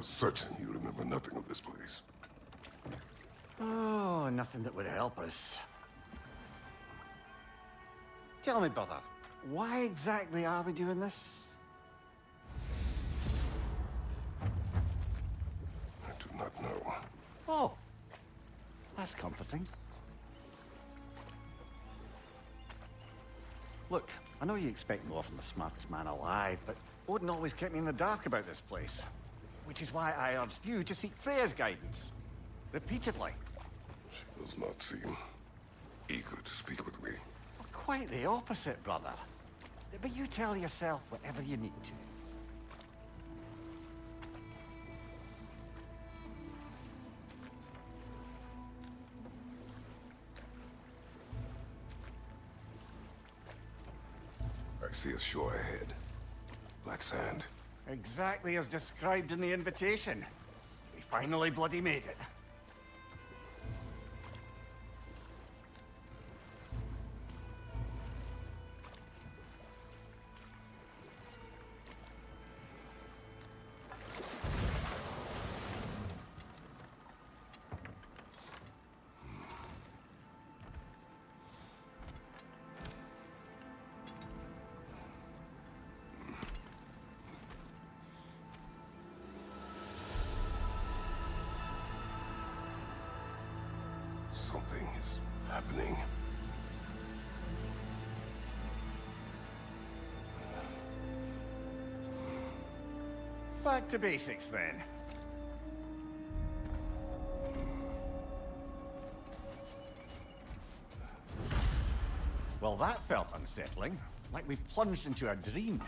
certain you remember nothing of this place. Oh, nothing that would help us. Tell me, brother, why exactly are we doing this? I do not know. Oh, that's comforting. Look, I know you expect more from the smartest man alive, but Odin always kept me in the dark about this place. Which is why I urged you to seek Freya's guidance. Repeatedly. She does not seem eager to speak with me. Well, quite the opposite, brother. But you tell yourself whatever you need to. I see a shore ahead. Black sand. Exactly as described in the invitation. We finally bloody made it. Something is happening. Back to basics, then. Well, that felt unsettling. Like we plunged into a dream.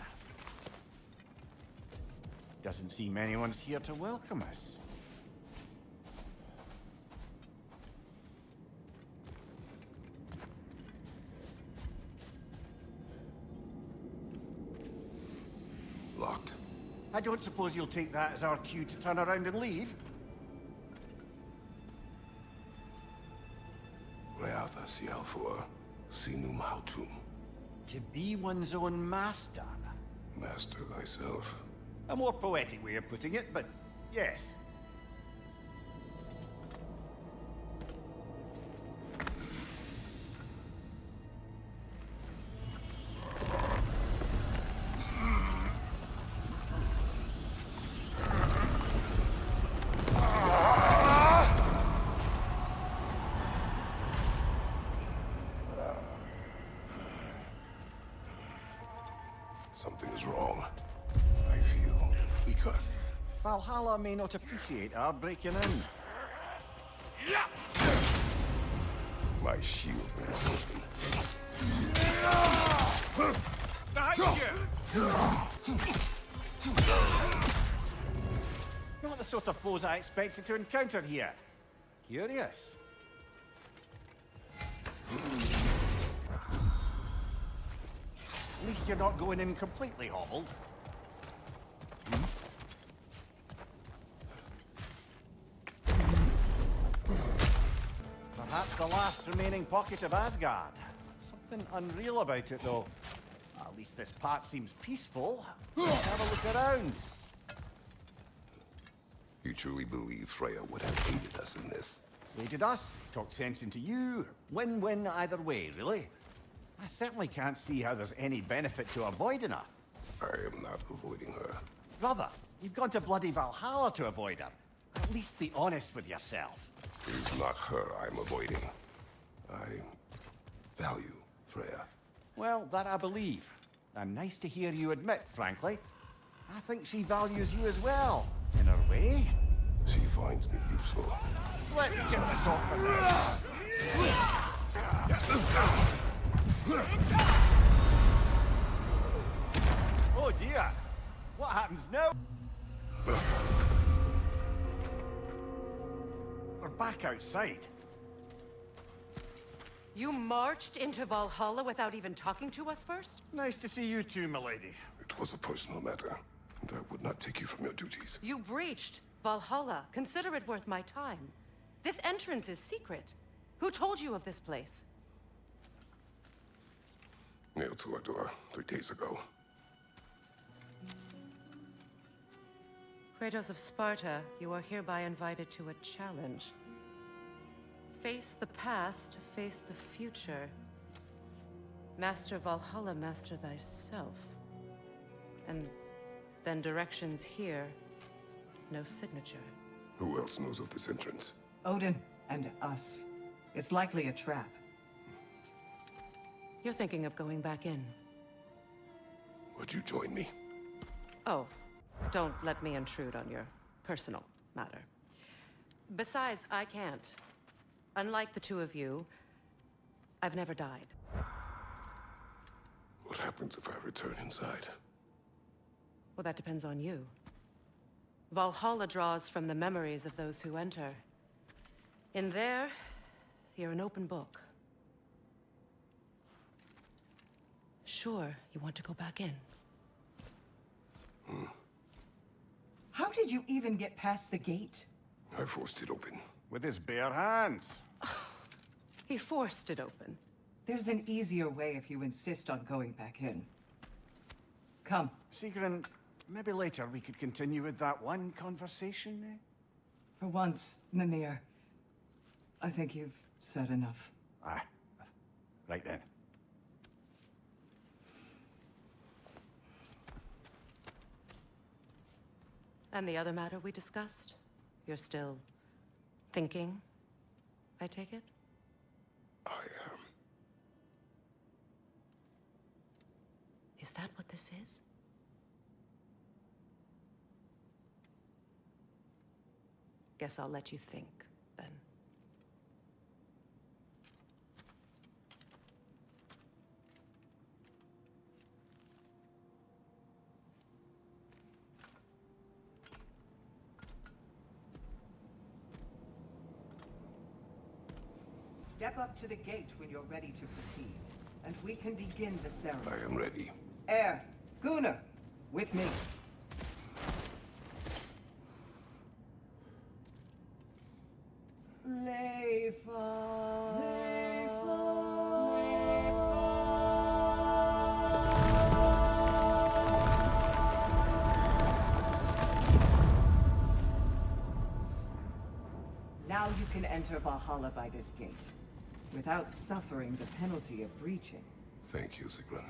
Doesn't seem anyone's here to welcome us. Locked. I don't suppose you'll take that as our cue to turn around and leave? Reatha Sialfur, Sinum Hautum. To be one's own master. Master thyself. A more poetic way of putting it, but yes. Something is wrong. I feel weaker. Valhalla may not appreciate our breaking in. My shield will open. Behind you! Not the sort of foes I expected to encounter here. Curious. At least you're not going in completely hobbled. Perhaps the last remaining pocket of Asgard. Something unreal about it, though. At least this part seems peaceful. Let's have a look around. You truly believe Freya would have aided us in this? Aided us, talked sense into you. Win-win either way, really. I certainly can't see how there's any benefit to avoiding her. I am not avoiding her. Brother, you've gone to bloody Valhalla to avoid her. At least be honest with yourself. It is not her I'm avoiding. I value Freya. Well, that I believe. And nice to hear you admit, frankly. I think she values you as well, in her way. She finds me useful. Let's get this off for now. Oh dear! What happens now? We're back outside. You marched into Valhalla without even talking to us first? Nice to see you too, milady. It was a personal matter, and I would not take you from your duties. You breached Valhalla. Consider it worth my time. This entrance is secret. Who told you of this place? Nailed to our door 3 days ago. Kratos of Sparta, you are hereby invited to a challenge. Face the past, face the future. Master Valhalla, master thyself. And then directions here, no signature. Who else knows of this entrance? Odin and us. It's likely a trap. You're thinking of going back in. Would you join me? Oh, don't let me intrude on your personal matter. Besides, I can't. Unlike the two of you, I've never died. What happens if I return inside? Well, that depends on you. Valhalla draws from the memories of those who enter. In there, you're an open book. Sure, you want to go back in. How did you even get past the gate? I forced it open. With his bare hands. He forced it open. There's an easier way if you insist on going back in. Come. Sigrun, maybe later we could continue with that one conversation, eh? For once, Mimir, I think you've said enough. Aye. Right then. And the other matter we discussed? You're still thinking, I take it? I am. Is that what this is? Guess I'll let you think, then. Step up to the gate when you're ready to proceed, and we can begin the ceremony. I am ready. Air, Gunnar, with me. Now you can enter Valhalla by this gate, without suffering the penalty of breaching. Thank you, Sigrun.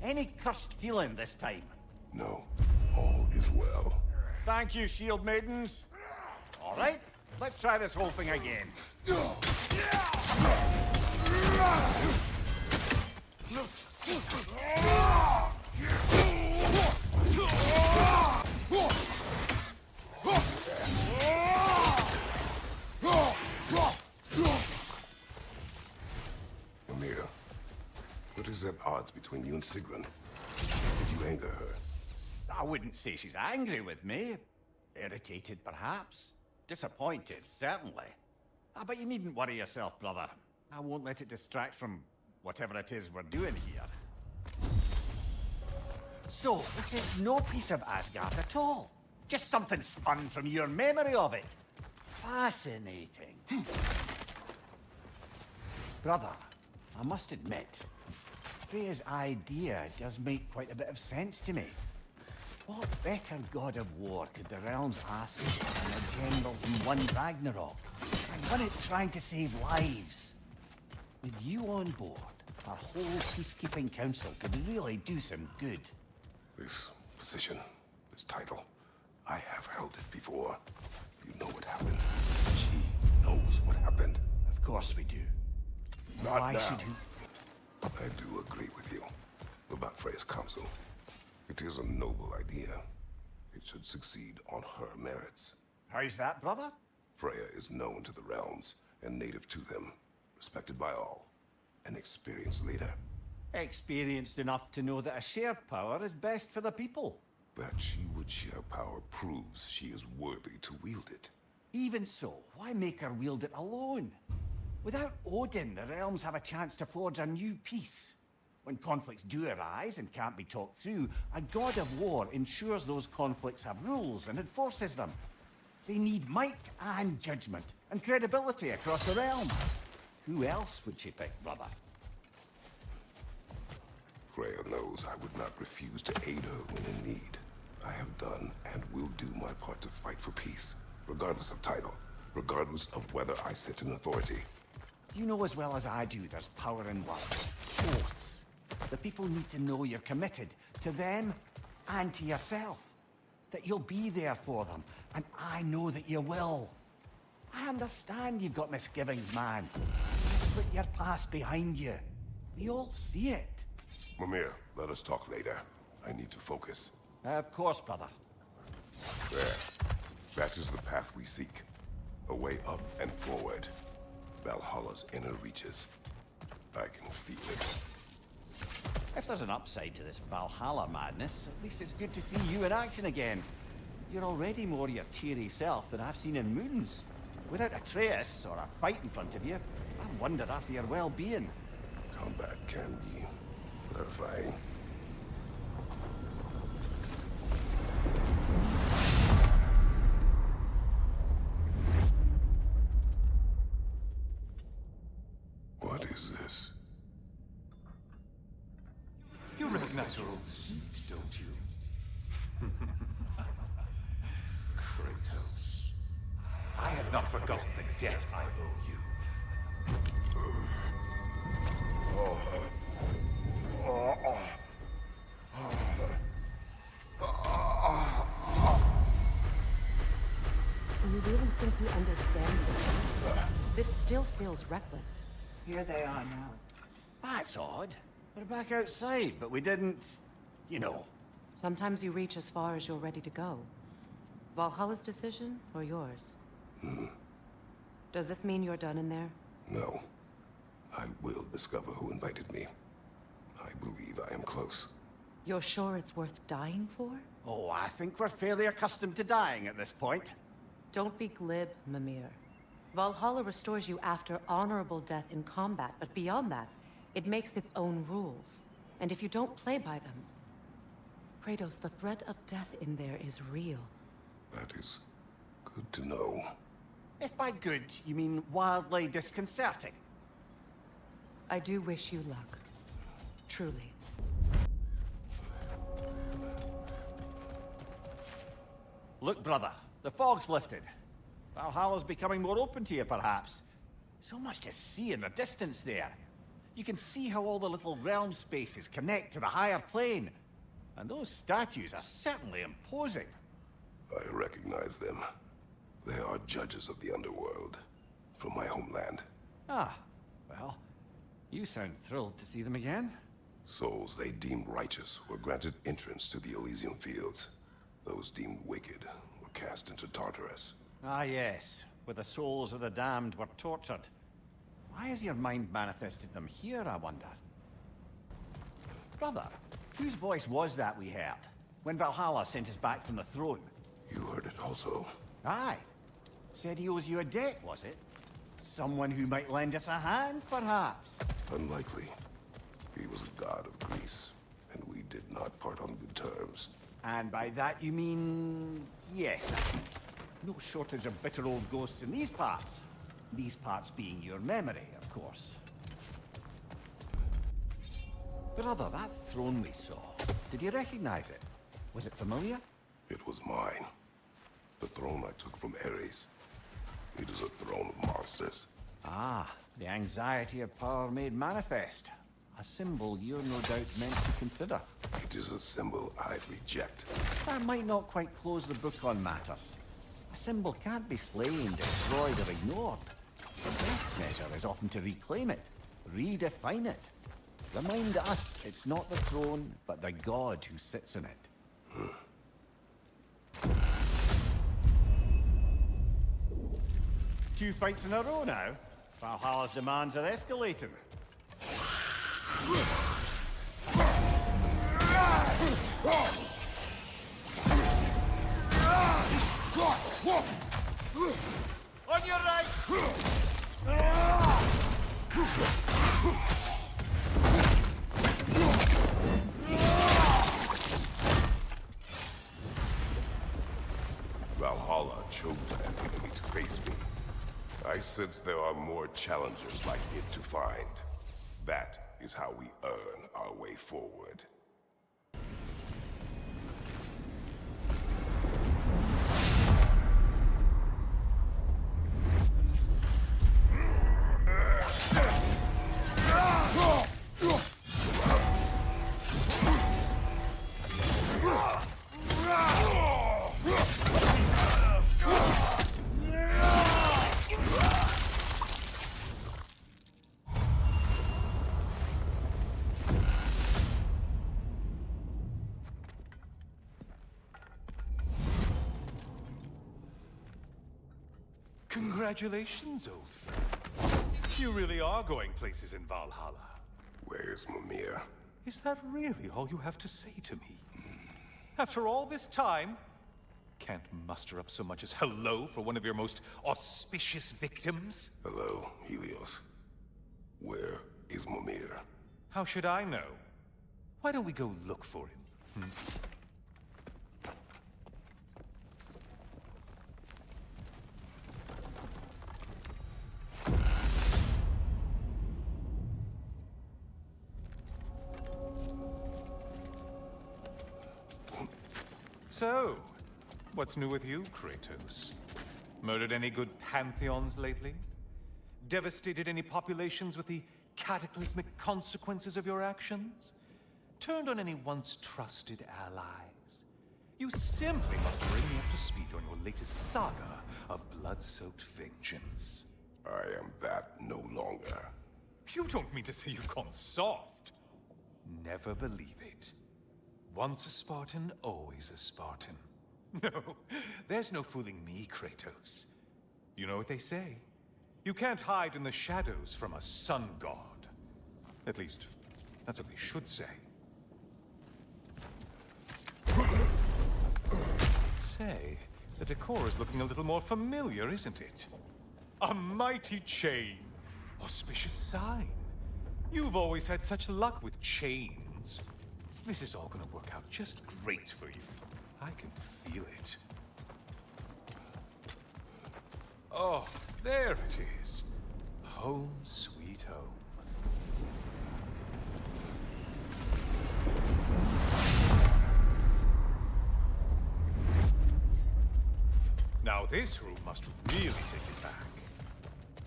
Any cursed feeling this time? No, all is well. Thank you, shield maidens. All right, let's try this whole thing again. Amir, what is at odds between you and Sigrun? Did you anger her? I wouldn't say she's angry with me. Irritated, perhaps. Disappointed, certainly. But you needn't worry yourself, brother. I won't let it distract from whatever it is we're doing here. So, this is no piece of Asgard at all. Just something spun from your memory of it. Fascinating. Brother, I must admit, Freya's idea does make quite a bit of sense to me. What better god of war could the realms ask than a general who won Ragnarok, and won it trying to save lives? With you on board, our whole peacekeeping council could really do some good. This position, this title, I have held it before. You know what happened. She knows what happened. Of course we do. Not Why now. should you? I do agree with you about Freya's council. It is a noble idea. It should succeed on her merits. How's that, brother? Freya is known to the realms and native to them, respected by all, an experienced leader. Experienced enough to know that a shared power is best for the people. That she would share power proves she is worthy to wield it. Even so, why make her wield it alone? Without Odin, the realms have a chance to forge a new peace. When conflicts do arise and can't be talked through, a god of war ensures those conflicts have rules and enforces them. They need might and judgment and credibility across the realm. Who else would she pick, brother? Freya knows I would not refuse to aid her when in need. I have done and will do my part to fight for peace, regardless of title, regardless of whether I sit in authority. You know as well as I do there's power in words. Oaths. The people need to know you're committed to them and to yourself. That you'll be there for them, and I know that you will. I understand you've got misgivings, man. Put your past behind you. We all see it. Mimir, let us talk later. I need to focus. Of course, brother. There. That is the path we seek. A way up and forward. Valhalla's inner reaches. I can feel it. If there's an upside to this Valhalla madness, at least it's good to see you in action again. You're already more your cheery self than I've seen in moons. Without Atreus or a fight in front of you, I wonder after your well-being. Combat can be clarifying. What is this? You recognize your old seat, don't you? Kratos. I have not forgotten the debt I owe you. Do you really think he understands this? This still feels reckless. Here they are now. That's odd. We're back outside, but we didn't... you know. Sometimes you reach as far as you're ready to go. Valhalla's decision, or yours? Does this mean you're done in there? No. I will discover who invited me. I believe I am close. You're sure it's worth dying for? Oh, I think we're fairly accustomed to dying at this point. Don't be glib, Mimir. Valhalla restores you after honorable death in combat, but beyond that, it makes its own rules. And if you don't play by them... Kratos, the threat of death in there is real. That is good to know. If by good, you mean wildly disconcerting. I do wish you luck. Truly. Look, brother, the fog's lifted. Valhalla's becoming more open to you, perhaps. So much to see in the distance there. You can see how all the little realm spaces connect to the higher plane. And those statues are certainly imposing. I recognize them. They are judges of the underworld, from my homeland. Ah, well, you sound thrilled to see them again. Souls they deemed righteous were granted entrance to the Elysium Fields. Those deemed wicked were cast into Tartarus. Ah, yes, where the souls of the damned were tortured. Why has your mind manifested them here, I wonder? Brother, whose voice was that we heard when Valhalla sent us back from the throne? You heard it also. Aye. Said he owes you a debt, was it? Someone who might lend us a hand, perhaps? Unlikely. He was a god of Greece, and we did not part on good terms. And by that you mean... yes. No shortage of bitter old ghosts in these parts. These parts being your memory, of course. Brother, that throne we saw, did you recognize it? Was it familiar? It was mine. The throne I took from Ares. It is a throne of monsters. Ah, the anxiety of power made manifest. A symbol you're no doubt meant to consider. It is a symbol I reject. That might not quite close the book on matters. A symbol can't be slain, destroyed, or ignored. The best measure is often to reclaim it, redefine it. Remind us it's not the throne, but the god who sits in it. 2 fights in a row now. Valhalla's demands are escalating. On your right! Valhalla chose to since there are more challengers like it to find. That is how we earn our way forward. Congratulations, old friend. You really are going places in Valhalla. Where's Mimir? Is that really all you have to say to me? After all this time, can't muster up so much as hello for one of your most auspicious victims? Hello, Helios. Where is Mimir? How should I know? Why don't we go look for him? So, what's new with you, Kratos? Murdered any good pantheons lately? Devastated any populations with the cataclysmic consequences of your actions? Turned on any once trusted allies? You simply must bring me up to speed on your latest saga of blood-soaked vengeance. I am that no longer. You don't mean to say you've gone soft? Never believe it. Once a Spartan, always a Spartan. No, there's no fooling me, Kratos. You know what they say. You can't hide in the shadows from a sun god. At least, that's what they should say. Say, the decor is looking a little more familiar, isn't it? A mighty chain. Auspicious sign. You've always had such luck with chains. This is all gonna work out just great for you. I can feel it. Oh, there it is. Home sweet home. Now this room must really take you back.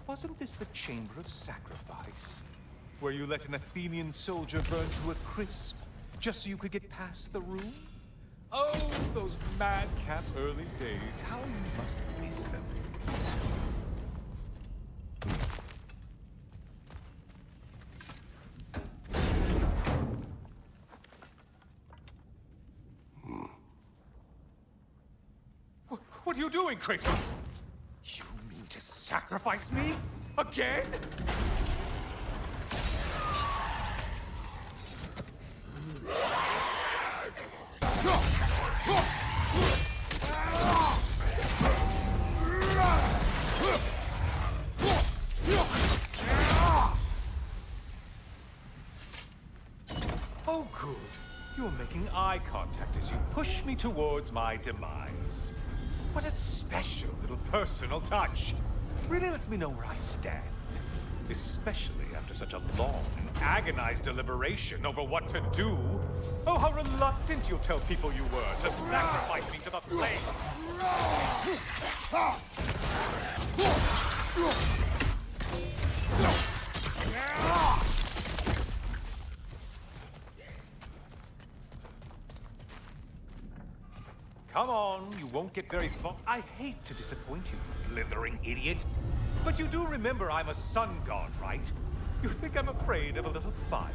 Wasn't this the Chamber of Sacrifice? Where you let an Athenian soldier burn to a crisp, just so you could get past the room? Oh, those madcap early days. How you must miss them. What are you doing, Kratos? You mean to sacrifice me? Again? Oh, good. You're making eye contact as you push me towards my demise. What a special little personal touch. Really lets me know where I stand. Especially after such a long and agonized deliberation over what to do. Oh, how reluctant you'll tell people you were to sacrifice me to the flames. Come on, you won't get very far. I hate to disappoint you, blithering idiot. But you do remember I'm a sun god, right? You think I'm afraid of a little fire?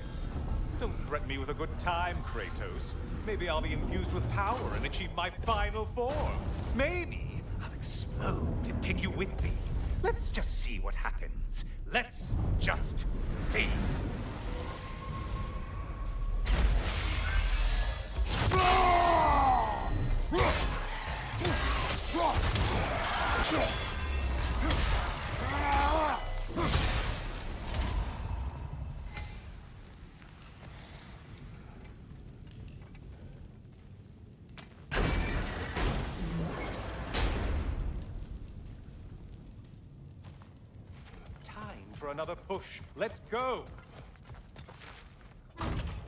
Don't threaten me with a good time, Kratos. Maybe I'll be infused with power and achieve my final form. Maybe I'll explode and take you with me. Let's just see what happens. Let's just see. for another push. Let's go!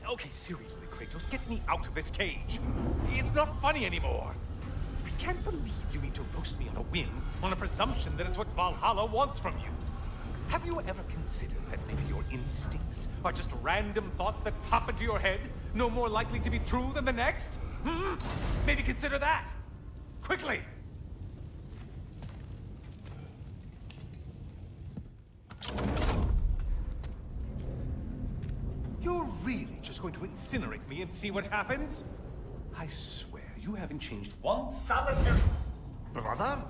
Okay, seriously, Kratos, get me out of this cage. It's not funny anymore. I can't believe you mean to roast me on a whim, on a presumption that it's what Valhalla wants from you. Have you ever considered that maybe your instincts are just random thoughts that pop into your head, no more likely to be true than the next? Hmm? Maybe consider that! Quickly! You're really just going to incinerate me and see what happens? I swear, you haven't changed one solitary... Brother?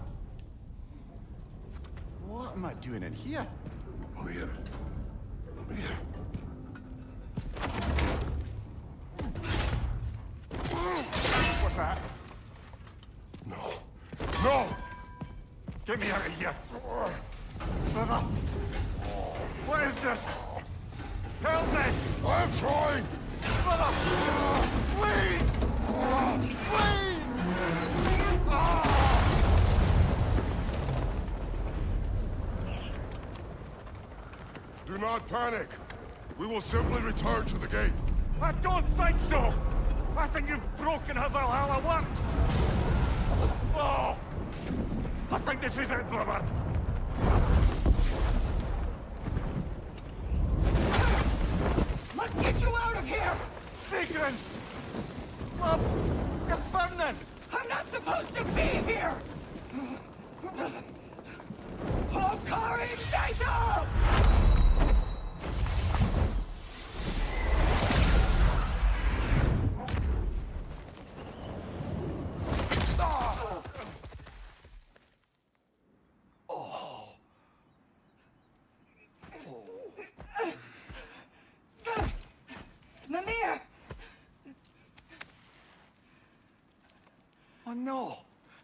What am I doing in here? Over here. Over here. What's that? No. No! Get me out of here! Brother! What is this? Help me! I'm trying! Brother! Please! Please! Do not panic. We will simply return to the gate. I don't think so! I think you've broken how Valhalla works! Oh! I think this is it, brother! Let's get you out of here! Sigrun! Mom! You're burning! I'm not supposed to be here! Valkyrie Fatal! Mimir! Oh no!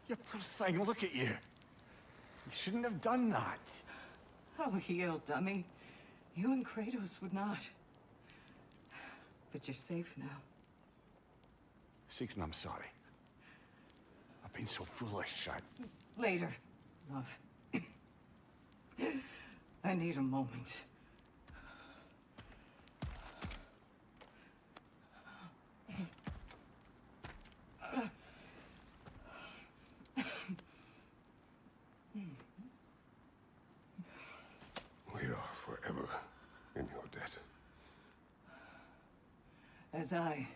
You poor thing, look at you! You shouldn't have done that. Oh, heal, dummy. You and Kratos would not. But you're safe now. Sigrun, I'm sorry. I've been so foolish, Later, love. I need a moment. We are forever in your debt. As I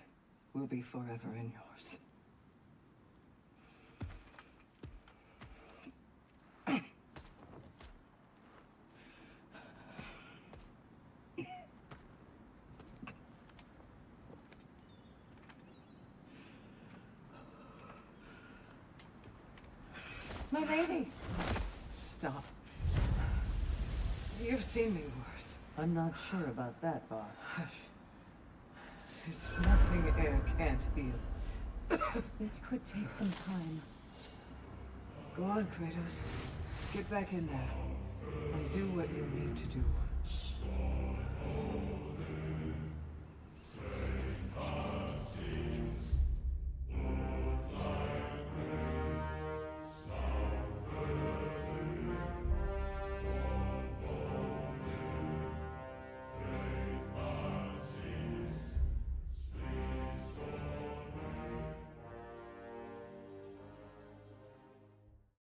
will be forever in yours. My lady! Stop. You've seen me worse. I'm not sure about that, boss. It's nothing air can't heal. This could take some time. Go on, Kratos. Get back in there. And do what you need to do. Shh.